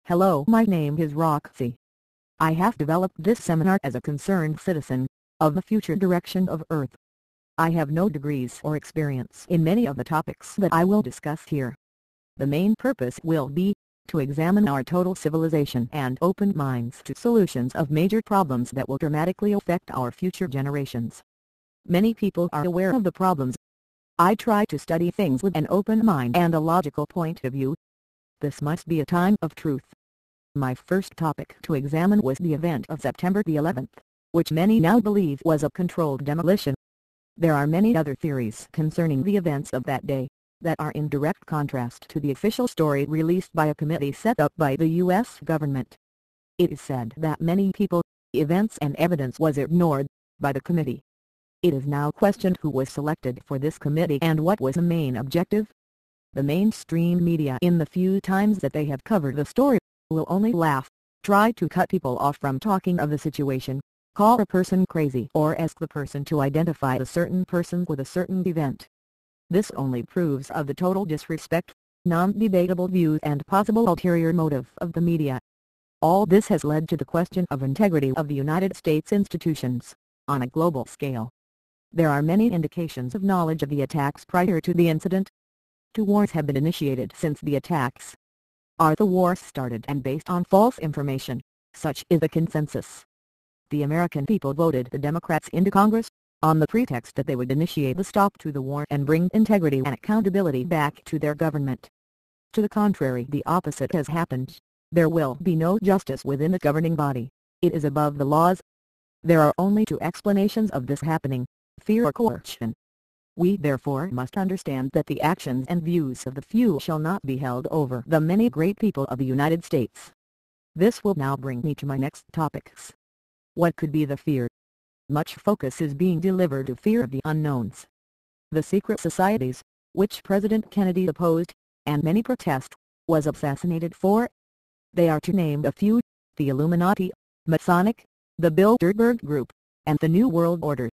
Hello, my name is Roxy. I have developed this seminar as a concerned citizen of the future direction of Earth. I have no degrees or experience in many of the topics that I will discuss here. The main purpose will be to examine our total civilization and open minds to solutions of major problems that will dramatically affect our future generations. Many people are aware of the problems. I try to study things with an open mind and a logical point of view. This must be a time of truth. My first topic to examine was the event of September the 11th, which many now believe was a controlled demolition. There are many other theories concerning the events of that day that are in direct contrast to the official story released by a committee set up by the U.S. government. It is said that many people, events and evidence was ignored by the committee. It is now questioned who was selected for this committee and what was the main objective. The mainstream media, in the few times that they have covered the story, will only laugh, try to cut people off from talking of the situation, call a person crazy or ask the person to identify a certain person with a certain event. This only proves of the total disrespect, non-debatable views and possible ulterior motive of the media. All this has led to the question of integrity of the United States institutions, on a global scale. There are many indications of knowledge of the attacks prior to the incident. 2 wars have been initiated since the attacks. Are the wars started and based on false information? Such is the consensus. The American people voted the Democrats into Congress, on the pretext that they would initiate the stop to the war and bring integrity and accountability back to their government. To the contrary, the opposite has happened. There will be no justice within the governing body. It is above the laws. There are only 2 explanations of this happening: fear or coercion. We therefore must understand that the actions and views of the few shall not be held over the many great people of the United States. This will now bring me to my next topics. What could be the fear? Much focus is being delivered to fear of the unknowns. The secret societies, which President Kennedy opposed, and many protest, was assassinated for. They are to name a few: the Illuminati, Masonic, the Bilderberg Group, and the New World Order.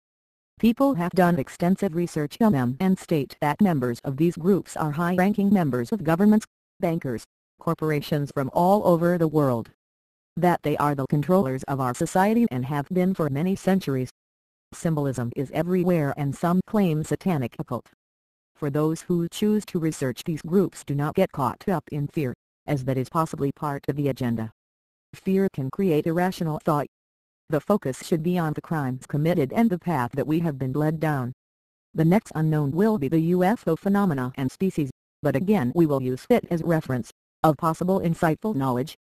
People have done extensive research on them and state that members of these groups are high-ranking members of governments, bankers, corporations from all over the world. That they are the controllers of our society and have been for many centuries. Symbolism is everywhere and some claim satanic occult. For those who choose to research these groups, do not get caught up in fear, as that is possibly part of the agenda. Fear can create irrational thought. The focus should be on the crimes committed and the path that we have been led down. The next unknown will be the UFO phenomena and species, but again we will use it as reference of possible insightful knowledge.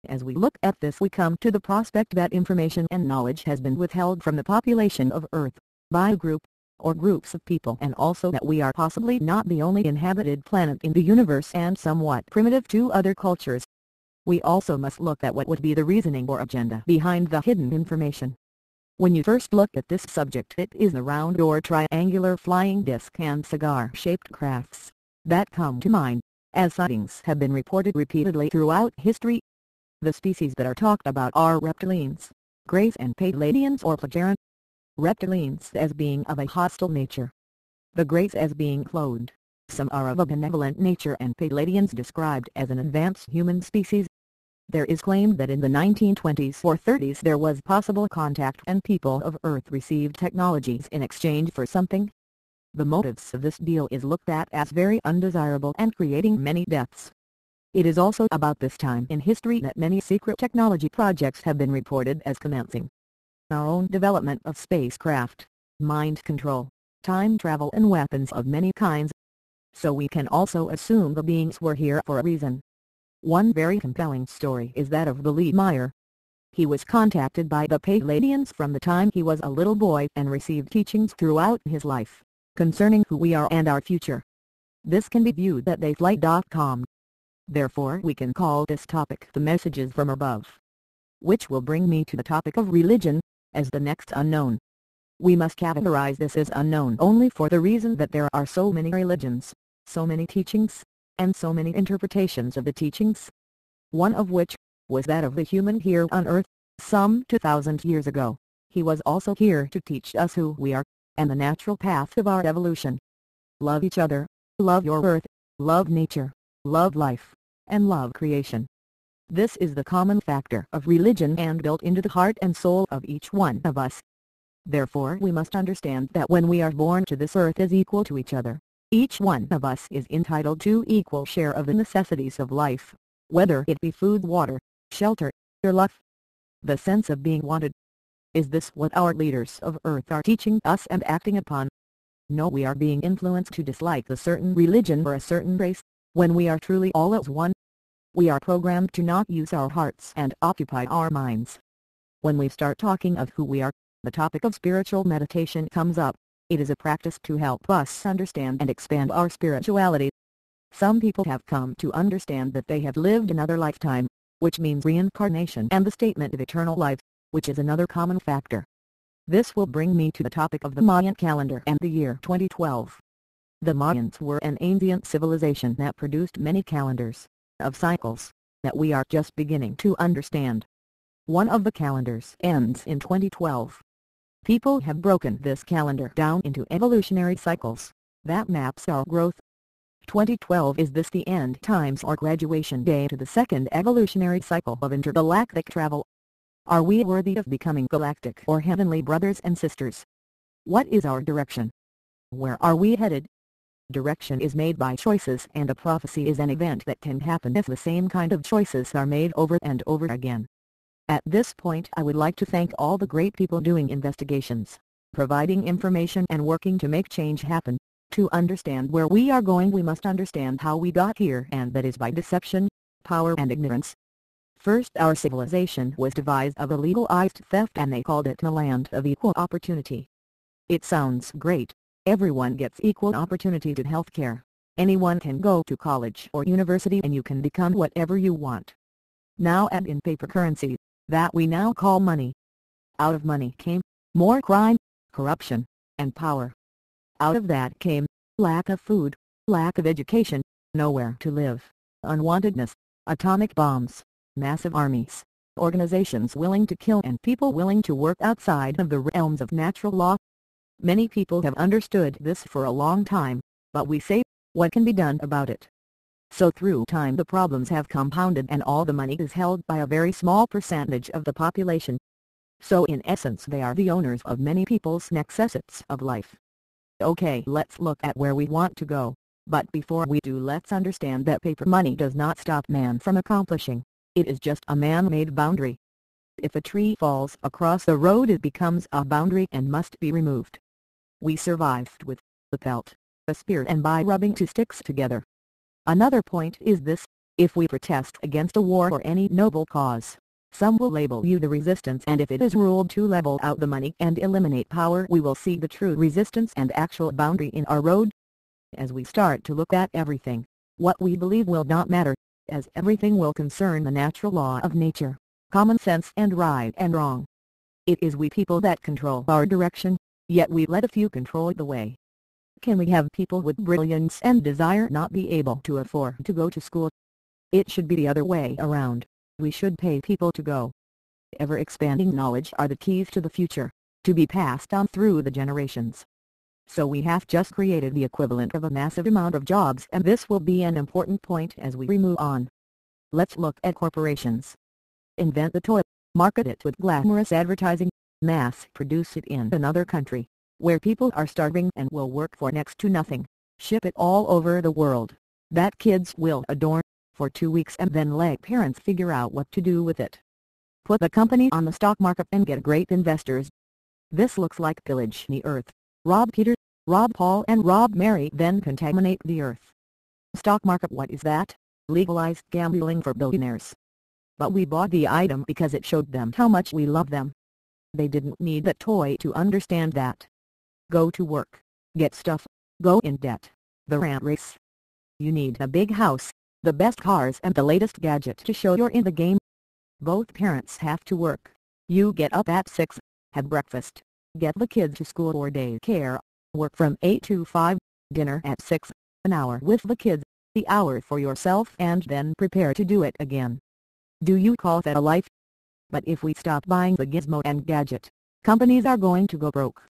As we look at this, we come to the prospect that information and knowledge has been withheld from the population of Earth by a group or groups of people, and also that we are possibly not the only inhabited planet in the universe and somewhat primitive to other cultures. We also must look at what would be the reasoning or agenda behind the hidden information. When you first look at this subject, it is the round or triangular flying disc and cigar-shaped crafts that come to mind, as sightings have been reported repeatedly throughout history. The species that are talked about are reptilians, Greys and Pleiadians or Plagiaran. Reptilians as being of a hostile nature. The Greys as being cloned. Some are of a benevolent nature, and Pleiadians described as an advanced human species. There is claim that in the 1920s or 30s there was possible contact and people of Earth received technologies in exchange for something. The motives of this deal is looked at as very undesirable and creating many deaths. It is also about this time in history that many secret technology projects have been reported as commencing. Our own development of spacecraft, mind control, time travel and weapons of many kinds. So we can also assume the beings were here for a reason. One very compelling story is that of Billy Meier. He was contacted by the Pleiadians from the time he was a little boy and received teachings throughout his life concerning who we are and our future. This can be viewed at theyflight.com. Therefore we can call this topic the messages from above. Which will bring me to the topic of religion, as the next unknown. We must categorize this as unknown only for the reason that there are so many religions, so many teachings, and so many interpretations of the teachings. One of which was that of the human here on Earth, some 2,000 years ago. He was also here to teach us who we are, and the natural path of our evolution. Love each other, love your earth, love nature, love life, and love creation. This is the common factor of religion and built into the heart and soul of each one of us. Therefore we must understand that when we are born to this earth as equal to each other, each one of us is entitled to equal share of the necessities of life, whether it be food, water, shelter, or love. The sense of being wanted. Is this what our leaders of earth are teaching us and acting upon? No, we are being influenced to dislike a certain religion or a certain race, when we are truly all as one. We are programmed to not use our hearts and occupy our minds. When we start talking of who we are, the topic of spiritual meditation comes up. It is a practice to help us understand and expand our spirituality. Some people have come to understand that they have lived another lifetime, which means reincarnation, and the statement of eternal life, which is another common factor. This will bring me to the topic of the Mayan calendar and the year 2012. The Mayans were an ancient civilization that produced many calendars of cycles that we are just beginning to understand. One of the calendars ends in 2012. People have broken this calendar down into evolutionary cycles that maps our growth. 2012 is this the end times or graduation day to the second evolutionary cycle of intergalactic travel? Are we worthy of becoming galactic or heavenly brothers and sisters? What is our direction? Where are we headed? Direction is made by choices, and a prophecy is an event that can happen if the same kind of choices are made over and over again. At this point I would like to thank all the great people doing investigations, providing information and working to make change happen. To understand where we are going we must understand how we got here, and that is by deception, power and ignorance. First, our civilization was devised of a legalized theft, and they called it the land of equal opportunity. It sounds great. Everyone gets equal opportunity to health care. Anyone can go to college or university and you can become whatever you want. Now add in paper currency, that we now call money. Out of money came more crime, corruption, and power. Out of that came lack of food, lack of education, nowhere to live, unwantedness, atomic bombs, massive armies, organizations willing to kill, and people willing to work outside of the realms of natural law. Many people have understood this for a long time, but we say, what can be done about it? So through time the problems have compounded and all the money is held by a very small percentage of the population. So in essence they are the owners of many people's necessities of life. Okay, let's look at where we want to go, but before we do let's understand that paper money does not stop man from accomplishing. It is just a man-made boundary. If a tree falls across the road it becomes a boundary and must be removed. We survived with the pelt, a spear, and by rubbing two sticks together. Another point is this: if we protest against a war or any noble cause, some will label you the resistance, and if it is ruled to level out the money and eliminate power we will see the true resistance and actual boundary in our road. As we start to look at everything, what we believe will not matter, as everything will concern the natural law of nature, common sense and right and wrong. It is we people that control our direction, yet we let a few control the way. Can we have people with brilliance and desire not be able to afford to go to school? It should be the other way around. We should pay people to go. Ever-expanding knowledge are the keys to the future, to be passed on through the generations. So we have just created the equivalent of a massive amount of jobs, and this will be an important point as we move on. Let's look at corporations. Invent the toy, market it with glamorous advertising, mass produce it in another country, where people are starving and will work for next to nothing, ship it all over the world, that kids will adorn for 2 weeks, and then let parents figure out what to do with it. Put the company on the stock market and get great investors. This looks like pillage the earth. Rob Peter, rob Paul and rob Mary, then contaminate the earth. Stock market, what is that? Legalized gambling for billionaires. But we bought the item because it showed them how much we love them. They didn't need that toy to understand that. Go to work, get stuff, go in debt, the rat race. You need a big house, the best cars and the latest gadget to show you're in the game. Both parents have to work. You get up at 6, have breakfast, get the kids to school or daycare, work from 8 to 5, dinner at 6, an hour with the kids, the hour for yourself, and then prepare to do it again. Do you call that a life? But if we stop buying the gizmo and gadget, companies are going to go broke.